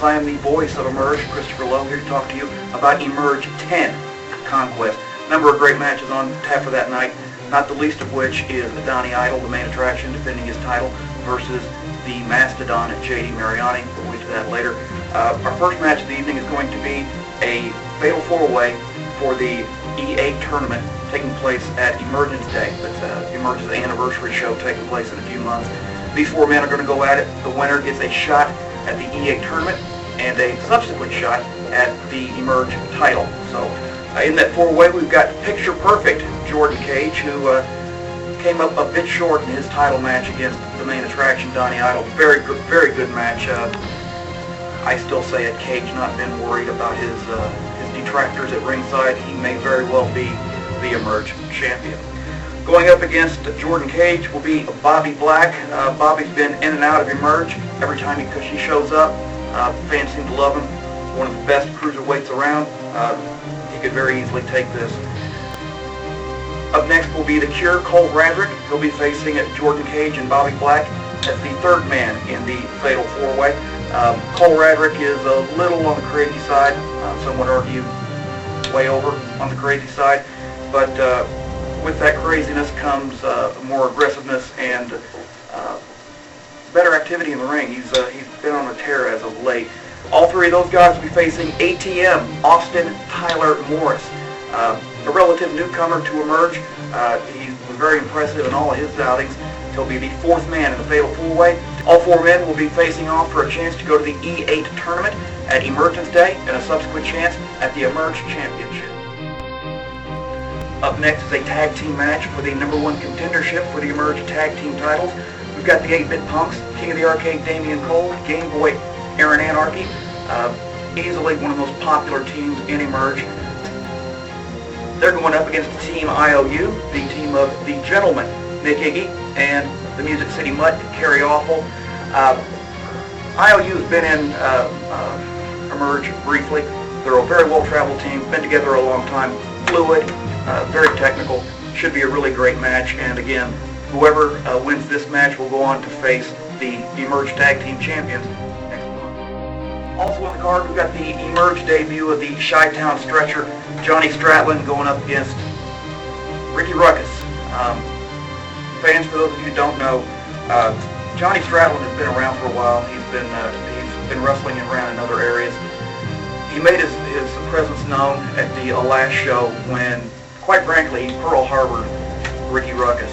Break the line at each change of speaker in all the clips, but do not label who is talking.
fans, I am the voice of Emerge, Christopher Lowe, here to talk to you about Emerge 10 Conquest. A number of great matches on tap for that night, not the least of which is Donnie Idol, the main attraction, defending his title, versus the Mastodon J.D. Mariani. We'll get to that later. Our first match of the evening is going to be a fatal four-way for the E8 tournament taking place at Emergence Day. That's Emergence's anniversary show taking place in a few months. These four men are going to go at it. The winner gets a shot at the E8 tournament and a subsequent shot at the Emerge title. So in that four-way, we've got Picture Perfect Jordan Cage, who came up a bit short in his title match against the main attraction, Donnie Idol. Very good match. I still say it, Cage not been worried about his detractors at ringside. He may very well be the Emerge champion. Going up against Jordan Cage will be Bobby Black. Bobby's been in and out of Emerge every time he shows up. Fans seem to love him. One of the best cruiserweights around. He could very easily take this. Up next will be The Cure, Cole Radrick. He'll be facing Jordan Cage and Bobby Black as the third man in the Fatal 4-Way. Cole Radrick is a little on the crazy side. Some would argue way over on the crazy side. But with that craziness comes more aggressiveness and better activity in the ring. He's been on a tear as of late. All three of those guys will be facing ATM, Austin Tyler Morris. A relative newcomer to Emerge. He's been very impressive in all of his outings. He'll be the fourth man in the Fatal 4-Way. All four men will be facing off for a chance to go to the E8 tournament at Emergence Day and a subsequent chance at the Emerge Championship. Up next is a tag team match for the #1 contendership for the Emerge tag team titles. We've got the 8-Bit Punks, King of the Arcade Damian Cole, Game Boy Aaron Anarchy. Easily one of the most popular teams in Emerge. They're going up against Team IOU, the team of the Gentleman, Nick Iggy, and the Music City Mutt, Kerry Awful. IOU has been in Emerge briefly. They're a very well-traveled team, been together a long time, fluid, very technical. Should be a really great match, and again, whoever wins this match will go on to face the Emerge Tag Team Champions next month. Also on the card, we've got the Emerge debut of the Chi-Town stretcher, Johnny Stradlin, going up against Ricky Ruckus. Fans, for those of you who don't know, Johnny Stradlin has been around for a while. He's been wrestling around in other areas. He made his presence known at the last show when, quite frankly, he Pearl Harbored Ricky Ruckus.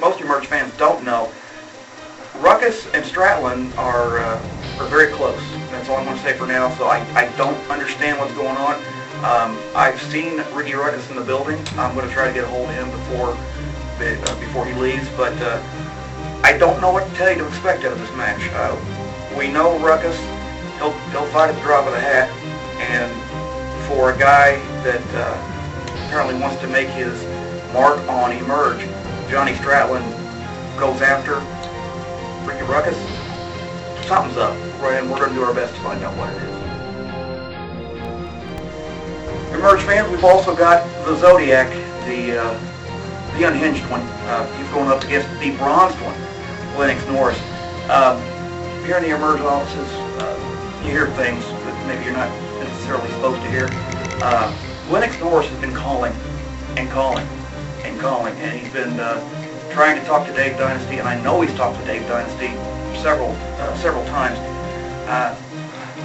Most Emerge fans don't know, Ruckus and Stradlin are very close. That's all I'm going to say for now. So I don't understand what's going on. I've seen Ricky Ruckus in the building. I'm going to try to get a hold of him before he leaves, but I don't know what to tell you to expect out of this match. We know Ruckus, he'll fight at the drop of the hat, and for a guy that apparently wants to make his mark on Emerge, Johnny Stradlin goes after Ricky Ruckus. Something's up, right, and we're going to do our best to find out what it is. Emerge fans, we've also got the Zodiac, the unhinged one. He's going up against the bronzed one, Lennox Norris. Here in the Emerge offices, you hear things that maybe you're not necessarily supposed to hear. Lennox Norris has been calling and calling and calling, and he's been trying to talk to Dave Dynasty, and I know he's talked to Dave Dynasty several times.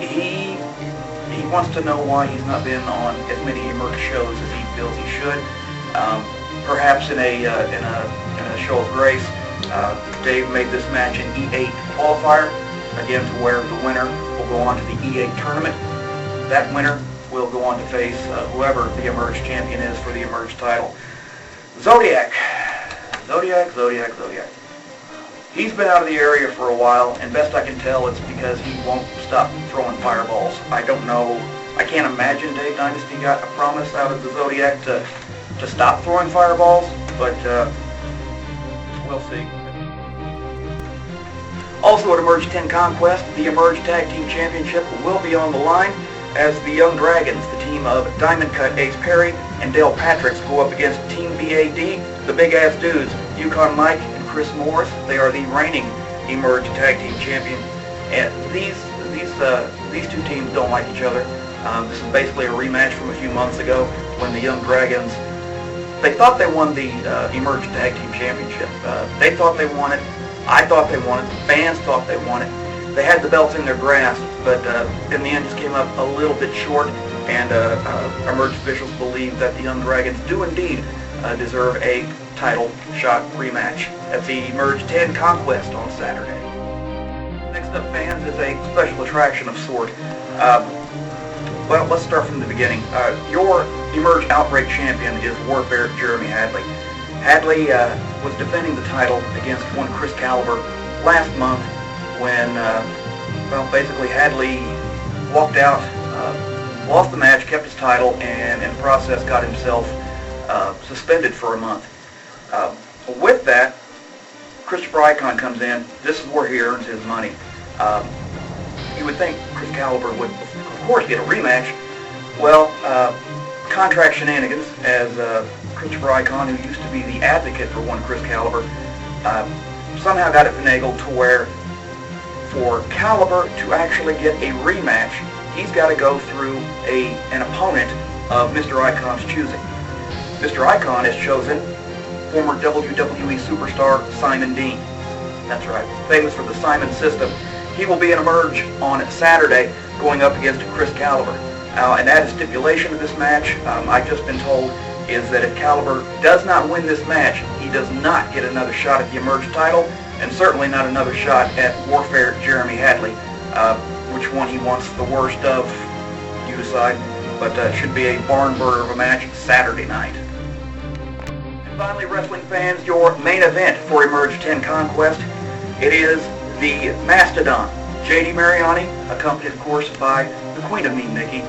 He wants to know why he's not been on as many Emerge shows as he feels he should. Perhaps in a show of grace, Dave made this match an E8 qualifier, again to where the winner will go on to the E8 tournament. That winner will go on to face whoever the Emerge champion is for the Emerge title. Zodiac. He's been out of the area for a while, and best I can tell, it's because he won't stop throwing fireballs. I don't know. I can't imagine Dave Dynasty got a promise out of the Zodiac to stop throwing fireballs, but we'll see. Also at Emerge 10 Conquest, the Emerge Tag Team Championship will be on the line as the Young Dragons, the team of Diamond Cut Ace Perry and Dale Patricks, go up against Team BAD, the Big Ass Dudes, Yukon Mike and Chris Morris. They are the reigning Emerge Tag Team Champion. And these two teams don't like each other. This is basically a rematch from a few months ago when the Young Dragons, they thought they won the Emerge Tag Team Championship. They thought they won it. I thought they won it. The fans thought they won it. They had the belts in their grasp, but in the end just came up a little bit short, and Emerge officials believe that the Young Dragons do indeed deserve a title shot rematch at the Emerge 10 Conquest on Saturday. Next up, fans, is a special attraction of sort. Well, let's start from the beginning. Your Emerge Outbreak champion is Warfare Jeremy Hadley. Hadley was defending the title against one Chris Caliber last month when, well, basically Hadley walked out, lost the match, kept his title, and in the process got himself suspended for a month. With that, Christopher Icon comes in. This is where he earns his money. You would think Chris Caliber would, of course, get a rematch. Well, contract shenanigans, as Christopher Icon, who used to be the advocate for one Chris Caliber, somehow got it finagled to where for Caliber to actually get a rematch, he's got to go through an opponent of Mr. Icon's choosing. Mr. Icon has chosen former WWE superstar Simon Dean. That's right, famous for the Simon system. He will be in Emerge on Saturday going up against Chris Caliber. And that is stipulation of this match, I've just been told, is that if Caliber does not win this match, he does not get another shot at the Emerge title, and certainly not another shot at Warfare Jeremy Hadley. Which one he wants the worst of, you decide, but it should be a barn burner of a match Saturday night. And finally, wrestling fans, your main event for Emerge 10 Conquest, it is the Mastodon, J.D. Mariani, accompanied, of course, by the Queen of Mean Nikki.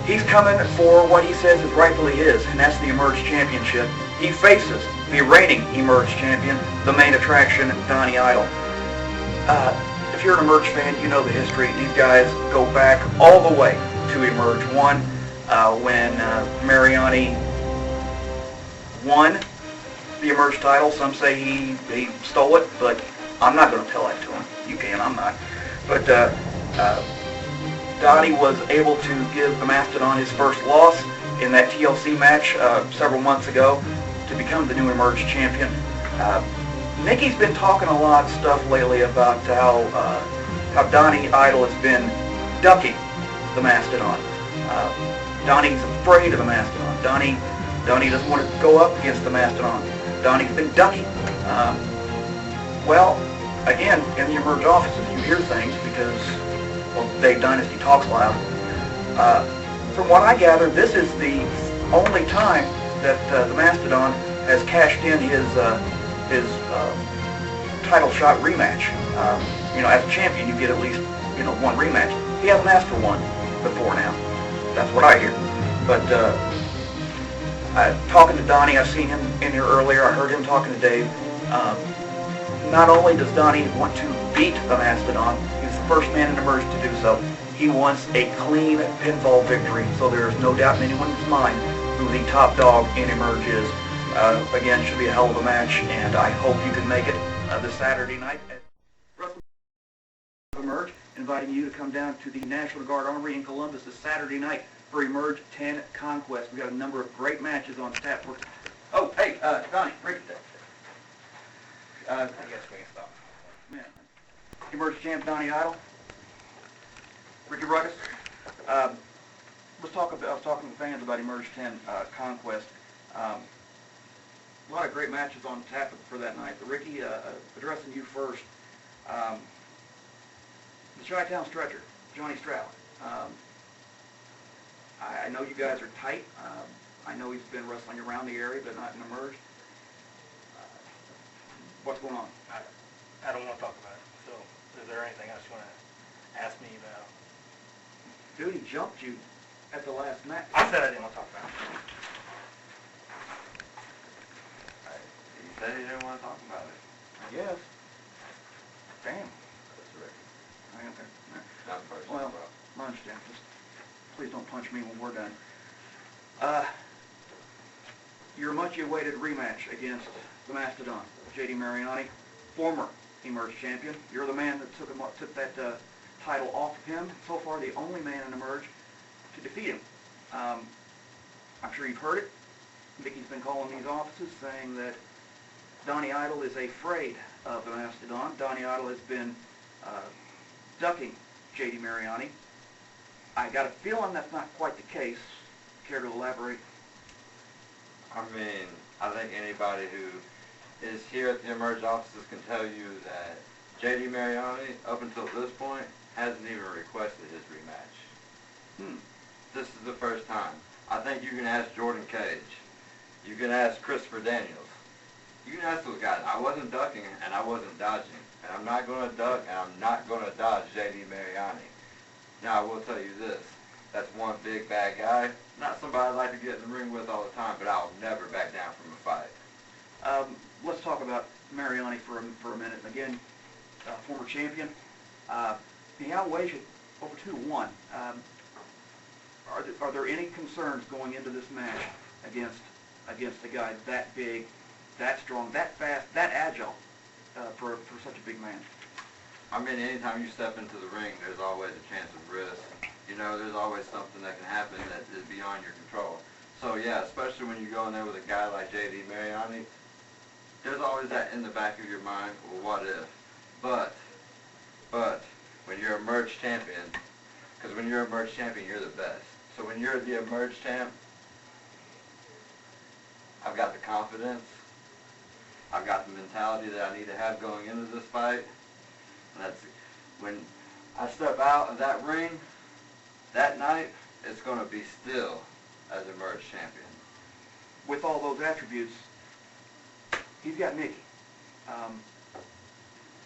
He's coming for what he says is rightfully his, and that's the Emerge Championship. He faces the reigning Emerge Champion, the main attraction, Donnie Idol. If you're an Emerge fan, you know the history. These guys go back all the way to Emerge 1 when Mariani won the Emerge title. Some say he stole it, but I'm not going to tell that to him. You can, I'm not. But Donnie was able to give the Mastodon his first loss in that TLC match several months ago to become the new Emerge champion. Nikki's been talking a lot of stuff lately about how Donnie Idol has been ducking the Mastodon. Donnie's afraid of the Mastodon. Donnie doesn't want to go up against the Mastodon. Donnie's been ducking. Well, again, in the Emerge offices, you hear things because, well, Dave Dynasty talks loud. From what I gather, this is the only time that the Mastodon has cashed in his title shot rematch. You know, as a champion, you get at least, you know, one rematch. He hasn't asked for one before now. That's what I hear. But talking to Donnie, I've seen him in here earlier. I heard him talking to Dave. Not only does Donnie want to beat the Mastodon, he's the first man in Emerge to do so. He wants a clean pinfall victory, so there is no doubt in anyone's mind who the top dog in Emerge is. Again, should be a hell of a match, and I hope you can make it this Saturday night at Wrestling Emerge, inviting you to come down to the National Guard Armory in Columbus this Saturday night for Emerge 10 Conquest. We've got a number of great matches on tap for... Oh, hey, Donnie, break it down. I guess we can stop. Man. Emerge champ Donnie Idol, Ricky Ruckus. I was talking to fans about Emerge 10 Conquest. A lot of great matches on tap for that night. But Ricky, addressing you first, the Chi-Town Stretcher, Johnny Stradlin. I know you guys are tight. I know he's been wrestling around the area, but not in Emerge. What's going on?
I don't want to talk about it. So, is there anything else you want to ask me about?
Dude, he jumped you at the last match.
I said I didn't want to talk about it.
He said he didn't want to talk about it.
I guess. Damn. That's the record. Okay.
Not personal.
Well, I understand. Just please don't punch me when we're done. Your much-awaited rematch against the Mastodon, J.D. Mariani, former Emerge champion. You're the man that took that title off of him. So far, the only man in Emerge to defeat him. I'm sure you've heard it. Vicky's been calling these offices saying that Donnie Idol is afraid of the Mastodon. Donnie Idol has been ducking J.D. Mariani. I got a feeling that's not quite the case. Care to elaborate?
I mean, I think anybody who is here at the Emerge offices can tell you that J.D. Mariani, up until this point, hasn't even requested his rematch. This is the first time. I think you can ask Jordan Cage. You can ask Christopher Daniels. You can ask those guys. I wasn't ducking and I wasn't dodging. And I'm not going to duck and I'm not going to dodge J.D. Mariani. Now, I will tell you this. That's one big bad guy. Not somebody I'd like to get in the ring with all the time, but I'll never back down from a fight.
Let's talk about Mariani for a minute. Again, former champion. He outweighs you over 2-1. Are there any concerns going into this match against a guy that big, that strong, that fast, that agile for such a big man?
I mean, anytime you step into the ring, there's always a chance of risk. You know, there's always something that can happen that is beyond your control. So yeah, especially when you go in there with a guy like J.D. Mariani, there's always that in the back of your mind, well, what if? But when you're a Emerge champion, because when you're a Emerge champion, you're the best. So when you're the Emerge champ, I've got the confidence, I've got the mentality that I need to have going into this fight. And that's when I step out of that ring that night, it's going to be still as Emerge champion.
With all those attributes, he's got Mickey.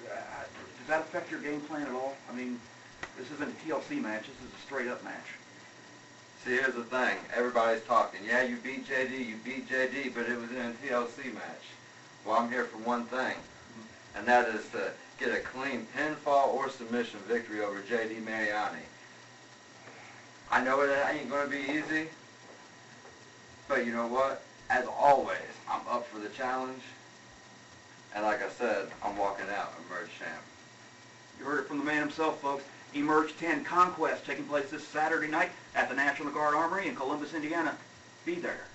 Does that affect your game plan at all? I mean, this isn't a TLC match. This is a straight-up match.
See, here's the thing. Everybody's talking. Yeah, you beat JD, but it was in a TLC match. Well, I'm here for one thing, and that is to get a clean pinfall or submission victory over J.D. Mariani. I know it ain't going to be easy, but you know what? As always, I'm up for the challenge, and like I said, I'm walking out Emerge champ.
You heard it from the man himself, folks. Emerge 10 Conquest taking place this Saturday night at the National Guard Armory in Columbus, Indiana. Be there.